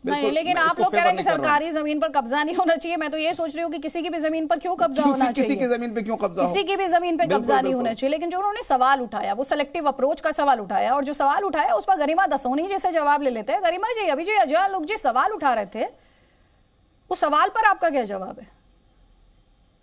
नहीं, लेकिन आप लोग कह रहे हैं कि सरकारी जमीन पर कब्जा नहीं होना चाहिए। मैं तो ये सोच रही हूँ कि किसी की भी जमीन पर क्यों कब्जा होना चाहिए, किसी की जमीन पे क्यों कब्जा हो, किसी की भी जमीन पे कब्जा नहीं होना चाहिए। लेकिन जो उन्होंने सवाल उठाया वो सिलेक्टिव अप्रोच का सवाल उठाया, और जो सवाल उठाया उस पर गरिमा दसोनी जैसे जवाब ले लेते हैं। गरिमा जी, अभी जो अजय लोग जी सवाल उठा रहे थे, उस सवाल पर आपका क्या जवाब है?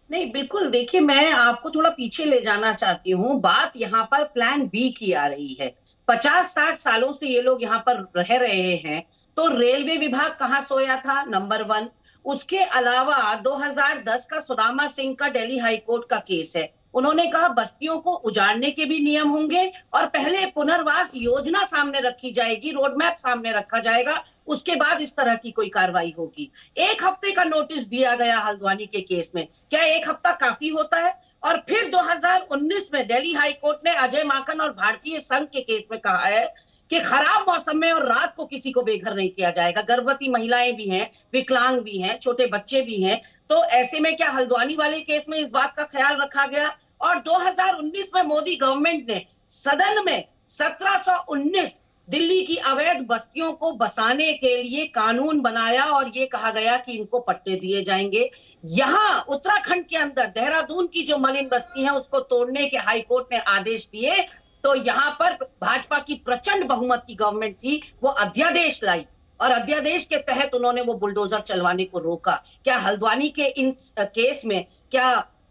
नहीं, बिल्कुल, देखिए मैं आपको थोड़ा पीछे ले जाना चाहती हूँ। बात यहाँ पर प्लान बी की आ रही है। 50-60 सालों से ये लोग यहाँ पर रह रहे हैं, तो रेलवे विभाग कहाँ सोया था, नंबर 1। उसके अलावा 2010 का सुदामा सिंह का दिल्ली हाईकोर्ट का केस है। उन्होंने कहा बस्तियों को उजाड़ने के भी नियम होंगे और पहले पुनर्वास योजना सामने रखी जाएगी, रोड मैप सामने रखा जाएगा, उसके बाद इस तरह की कोई कार्रवाई होगी। 1 हफ्ते का नोटिस दिया गया हल्द्वानी के केस में। क्या 1 हफ्ता काफी होता है? और फिर 2019 में दिल्ली हाईकोर्ट ने अजय माकन और भारतीय संघ के केस में कहा है कि खराब मौसम में और रात को किसी को बेघर नहीं किया जाएगा। गर्भवती महिलाएं भी हैं, विकलांग भी हैं, छोटे बच्चे भी हैं। तो ऐसे में क्या हल्द्वानी वाले केस में इस बात का ख्याल रखा गया? और 2019 में मोदी गवर्नमेंट ने सदन में 1719 दिल्ली की अवैध बस्तियों को बसाने के लिए कानून बनाया और ये कहा गया कि इनको पट्टे दिए जाएंगे। यहां उत्तराखंड के अंदर देहरादून की जो मलिन बस्ती है उसको तोड़ने के हाईकोर्ट ने आदेश दिए, तो यहां पर भाजपा की प्रचंड बहुमत की गवर्नमेंट थी, वो अध्यादेश लाई और अध्यादेश के तहत उन्होंने वो बुलडोजर चलवाने को रोका। क्या हल्द्वानी के इन केस में क्या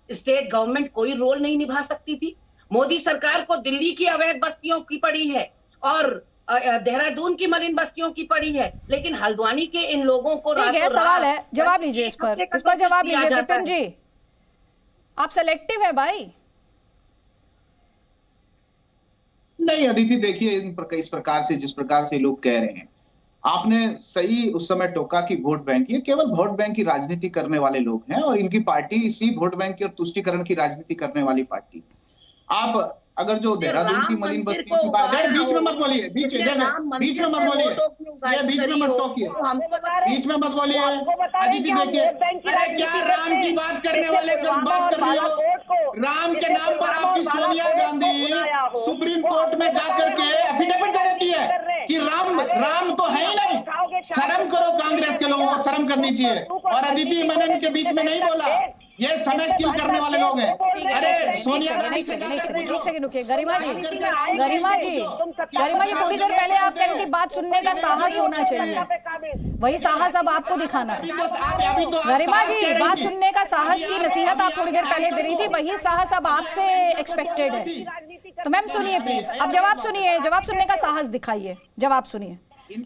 स्टेट गवर्नमेंट कोई रोल नहीं निभा सकती थी? मोदी सरकार को दिल्ली की अवैध बस्तियों की पड़ी है और देहरादून की मलिन बस्तियों की पड़ी है, लेकिन हल्द्वानी के इन लोगों को सवाल है, जवाब लीजिए इस पर जवाब लीजिए विपिन जी। आप सेलेक्टिव है भाई? नहीं अदिति, देखिए इस प्रकार से जिस प्रकार से लोग कह रहे हैं, आपने सही उस समय टोका कि वोट बैंक, ये केवल वोट बैंक की राजनीति करने वाले लोग हैं और इनकी पार्टी इसी वोट बैंक की और तुष्टीकरण की राजनीति करने वाली पार्टी। आप अगर जो देहरादून की मलिन बस्ती की बात है, बीच में मत बोलिए, बीच में मत बोलिए, ये बीच में मत टोकिए, बीच में मत बोलिए। अदिति देखिए, अरे क्या राम की बात करने वाले बात कर रही हो? राम के नाम पर आपकी सोनिया गांधी सुप्रीम कोर्ट में जाकर के एफिडेविट दे देती है कि राम तो है ही नहीं। शर्म करो, कांग्रेस के लोगों को शर्म करनी चाहिए। और अदिति मैंने इनके बीच में नहीं बोला, ये समय किल करने वाले लोग हैं। अरे सोनिया गांधी एक सेकंड रुकिए। गरिमा जी थोड़ी देर पहले आप कह रहे कि बात सुनने का साहस होना चाहिए, वही साहस अब आपको दिखाना है। गरिमा जी, बात सुनने का साहस की नसीहत आप थोड़ी देर पहले दे रही थी, वही साहस अब आपसे एक्सपेक्टेड है। तो मैम सुनिए प्लीज, अब जवाब सुनिए, जवाब सुनने का साहस दिखाइए, जवाब सुनिए।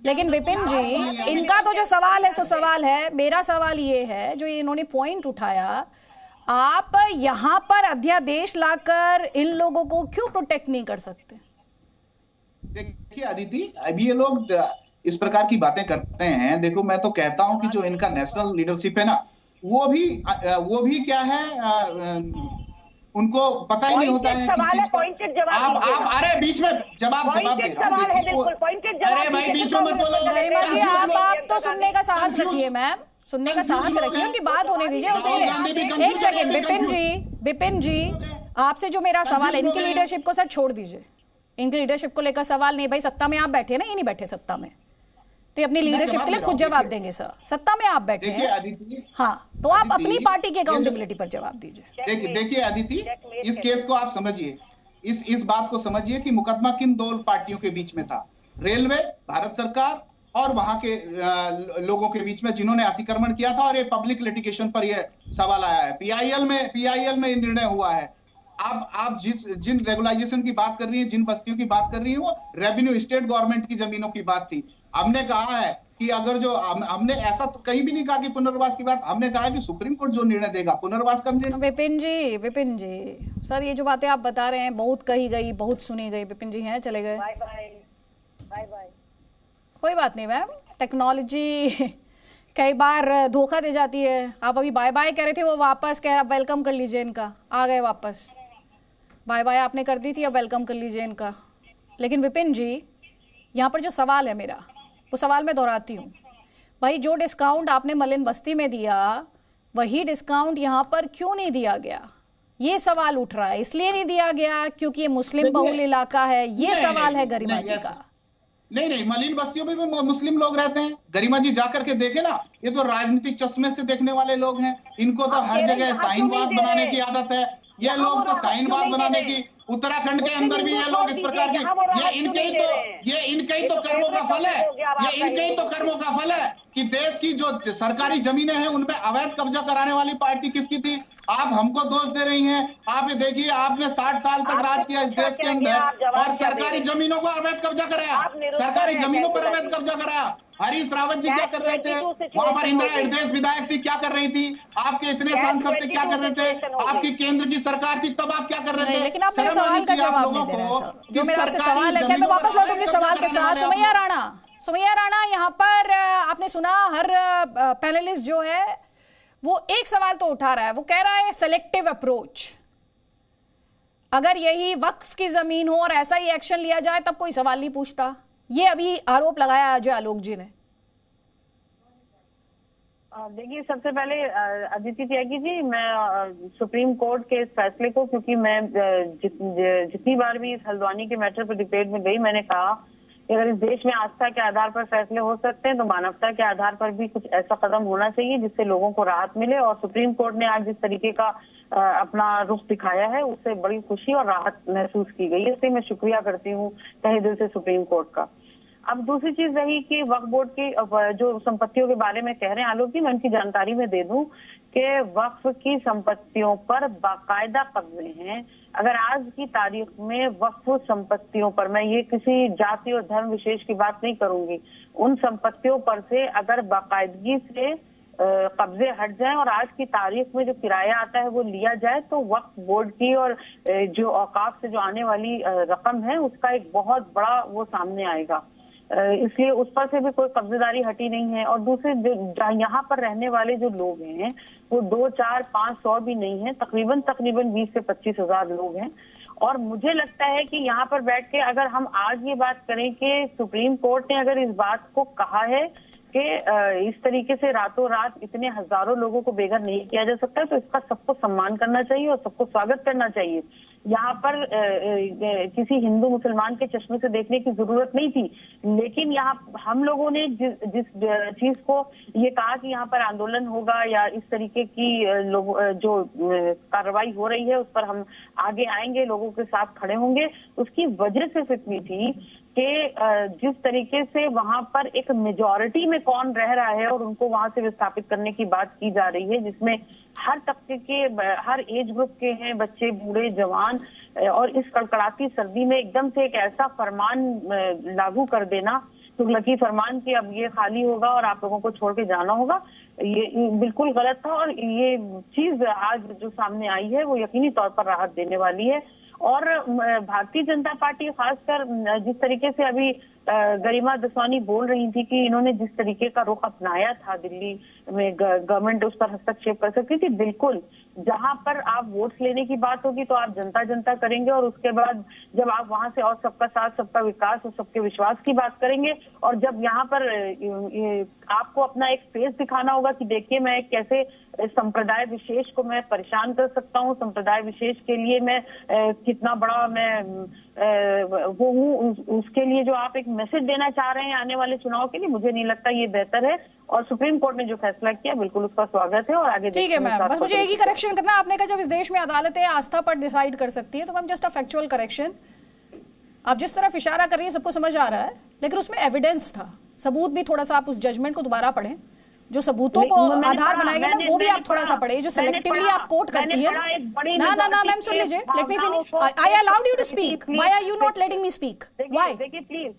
लेकिन विपिन जी, इनका तो जो सवाल है सो सवाल है। मेरा सवाल ये है, जो इन्होंने पॉइंट उठाया, आप यहां पर अध्यादेश लाकर इन लोगों को क्यों प्रोटेक्ट नहीं कर सकते? देखिए अदिति, अभी ये लोग इस प्रकार की बातें करते हैं। देखो मैं तो कहता हूं कि जो इनका नेशनल लीडरशिप है ना, वो भी क्या है, उनको पता ही नहीं होता है आप अरे बीच में जवाब दे रहा हूं। अरे भाई बीच में मत बोलो। गरिमा जी, आप तो सुनने का साहस रखिए मैम, सुनने का साहस रखिए, उनकी बात होने दीजिए। एक सेकंड विपिन जी, आपसे जो मेरा सवाल है, इनकी लीडरशिप को सर छोड़ दीजिए, इनकी लीडरशिप को लेकर सवाल नहीं। भाई सत्ता में आप बैठे ना, ये नहीं बैठे सत्ता में, तो अपनी लीडरशिप के लिए खुद जवाब देंगे सर। सत्ता में आप बैठे हैं, हाँ, तो आप अपनी पार्टी की अकाउंटेबिलिटी पर जवाब दीजिए। देखिए अदिति, इस केस को आप समझिए, इस बात को समझिए कि मुकदमा किन दो पार्टियों के बीच में था, रेलवे, भारत सरकार और वहां के लोगों के बीच में जिन्होंने अतिक्रमण किया था। और ये पब्लिक लिटिगेशन पर ये सवाल आया है, पीआईएल में निर्णय हुआ है। आप जिन रेगुलाइजेशन की बात कर रही हैं, जिन बस्तियों की बात कर रही हैं, वो रेवेन्यू स्टेट गवर्नमेंट की जमीनों की बात थी। हमने कहा है कि अगर जो हमने ऐसा तो कहीं भी नहीं कहा कि पुनर्वास की बात, हमने कहा कि सुप्रीम कोर्ट जो निर्णय देगा पुनर्वास का निर्णय। विपिन जी सर, ये जो बातें आप बता रहे हैं बहुत कही गई, बहुत सुनी गई। विपिन जी हैं, चले गए, बाय बाय। कोई बात नहीं मैम, टेक्नोलॉजी कई बार धोखा दे जाती है। आप अभी बाय बाय कह रहे थे, वो वापस कह रहे, आप वेलकम कर लीजिए इनका, आ गए वापस। बाय बाय आपने कर दी थी, अब वेलकम कर लीजिए इनका। लेकिन विपिन जी, यहाँ पर जो सवाल है मेरा, वो सवाल मैं दोहराती हूँ। भाई जो डिस्काउंट आपने मलिन बस्ती में दिया, वही डिस्काउंट यहाँ पर क्यों नहीं दिया गया? ये सवाल उठ रहा है। इसलिए नहीं दिया गया क्योंकि ये मुस्लिम बहुल इलाका है, ये सवाल है गरिमा जी का। नहीं, मलिन बस्तियों में भी मुस्लिम लोग रहते हैं। गरिमा जी जाकर के देखे ना, ये तो राजनीतिक चश्मे से देखने वाले लोग हैं। इनको तो हर जगह साइनबाज बनाने की आदत है। ये लोग तो साइनबाज बनाने की, उत्तराखंड के अंदर भी ये लोग इस प्रकार की, ये इनके ही तो कर्मों का फल है। ये इनके ही तो कर्मों का फल है कि देश की जो सरकारी जमीनें हैं उनमें अवैध कब्जा कराने वाली पार्टी किसकी थी? आप हमको दोष दे रही हैं। आप ये देखिए, आपने 60 साल तक राज किया इस देश के अंदर और सरकारी जमीनों को अवैध कब्जा कराया, सरकारी जमीनों पर अवैध कब्जा कराया। हरीश रावत जी क्या कर रहे थे वहां पर? इंदिरा हृदय विधायक थी, क्या कर रही थी? आपके इतने सांसद थे, क्या कर रहे थे? आपकी केंद्र की सरकार थी, तब आप क्या कर रहे थे? लेकिन आप मेरे सवाल का जवाब नहीं दे रहे हैं सर। जो मेरा आपसे सवाल है, क्या मैं वापस लौटूंगी सवाल के साथ? सुमैया राणा, यहाँ पर आपने सुना हर पैनलिस्ट जो है वो एक सवाल तो उठा रहा है। वो कह रहा है सेलेक्टिव अप्रोच। अगर यही वक्फ की जमीन हो और ऐसा ही एक्शन लिया जाए तब कोई सवाल नहीं पूछता। ये अभी आरोप लगाया अजय आलोक जी ने। देखिए, सबसे पहले अदिति त्यागी जी, मैं सुप्रीम कोर्ट के इस फैसले को, क्योंकि मैं जितनी बार भी इस हल्द्वानी के मैटर पर डिबेट में गई, मैंने कहा कि अगर इस देश में आस्था के आधार पर फैसले हो सकते हैं तो मानवता के आधार पर भी कुछ ऐसा कदम होना चाहिए जिससे लोगों को राहत मिले। और सुप्रीम कोर्ट ने आज जिस तरीके का अपना रुख दिखाया है उससे बड़ी खुशी और राहत महसूस की गई है। इसलिए मैं शुक्रिया करती हूँ तहे दिल से सुप्रीम कोर्ट का। अब दूसरी चीज रही कि वक्फ बोर्ड की जो संपत्तियों के बारे में कह रहे हैं आलोक जी, मैं उनकी जानकारी में दे दूं कि वक्फ की संपत्तियों पर बाकायदा कब्जे हैं। अगर आज की तारीख में वक्फ संपत्तियों पर, मैं ये किसी जाति और धर्म विशेष की बात नहीं करूंगी, उन संपत्तियों पर से अगर बाकायदगी से कब्जे हट जाएं और आज की तारीख में जो किराया आता है वो लिया जाए तो वक्फ बोर्ड की और जो औकाफ से जो आने वाली रकम है उसका एक बहुत बड़ा वो सामने आएगा। इसलिए उस पर से भी कोई कब्जेदारी हटी नहीं है। और दूसरे जो यहाँ पर रहने वाले जो लोग हैं वो 2, 4, 500 भी नहीं है, तकरीबन 20 से 25 हजार लोग हैं। और मुझे लगता है कि यहाँ पर बैठ के अगर हम आज ये बात करें कि सुप्रीम कोर्ट ने अगर इस बात को कहा है कि इस तरीके से रातों रात इतने हजारों लोगों को बेघर नहीं किया जा सकता, तो इसका सबको सम्मान करना चाहिए और सबको स्वागत करना चाहिए। यहाँ पर किसी हिंदू मुसलमान के चश्मे से देखने की जरूरत नहीं थी, लेकिन यहाँ हम लोगों ने जिस चीज को ये कहा कि यहाँ पर आंदोलन होगा या इस तरीके की जो कार्रवाई हो रही है उस पर हम आगे आएंगे, लोगों के साथ खड़े होंगे, उसकी वजह सिर्फ इतनी थी कि जिस तरीके से वहां पर एक मेजॉरिटी में कौन रह रहा है और उनको वहां से विस्थापित करने की बात की जा रही है, जिसमें हर तबके के, हर एज ग्रुप के हैं, बच्चे, बूढ़े, जवान, और इस कड़कड़ाती सर्दी में एकदम से एक ऐसा फरमान लागू कर देना, तुगलकी फरमान कि अब ये खाली होगा और आप लोगों को छोड़ के जाना होगा, ये बिल्कुल गलत था। और ये चीज आज जो सामने आई है वो यकीनी तौर पर राहत देने वाली है। और भारतीय जनता पार्टी खासकर जिस तरीके से अभी गरिमा दसवानी बोल रही थी कि इन्होंने जिस तरीके का रुख अपनाया था दिल्ली में, गवर्नमेंट उस पर हस्तक्षेप कर सकती थी। बिल्कुल, जहां पर आप वोट्स लेने की बात होगी तो आप जनता जनता करेंगे और उसके बाद जब आप वहां से और सबका साथ, सबका विकास और सबके विश्वास की बात करेंगे, और जब यहाँ पर आपको अपना एक फेस दिखाना होगा कि देखिए मैं कैसे संप्रदाय विशेष को मैं परेशान कर सकता हूँ, संप्रदाय विशेष के लिए मैं कितना बड़ा मैं वो हूँ, उसके लिए जो आप एक मैसेज देना चाह रहे हैं आने वाले चुनाव के लिए, मुझे नहीं लगता ये बेहतर है। और सुप्रीम कोर्ट ने जो फैसला किया बिल्कुल उसका स्वागत है। और आगे ठीक है मैम, बस मुझे एक ही करेक्शन करना, आपने कहा जब इस देश में अदालतें आस्था पर डिसाइड कर सकती है, तो ma'am just a factual correction, आप जिस तरफ इशारा कर रही है सबको समझ आ रहा है, लेकिन उसमें एविडेंस था, सबूत भी थोड़ा सा आप उस जजमेंट को दोबारा पढ़ें, जो सबूतों को आधार बनाएंगे ना वो भी आप थोड़ा सा पढ़े, जो सिलेक्टिवली आप कोट करती है ना मैम सुन लीजिए, let me finish, I allowed you to speak, why are you not letting me speak, why? देखिए प्लीज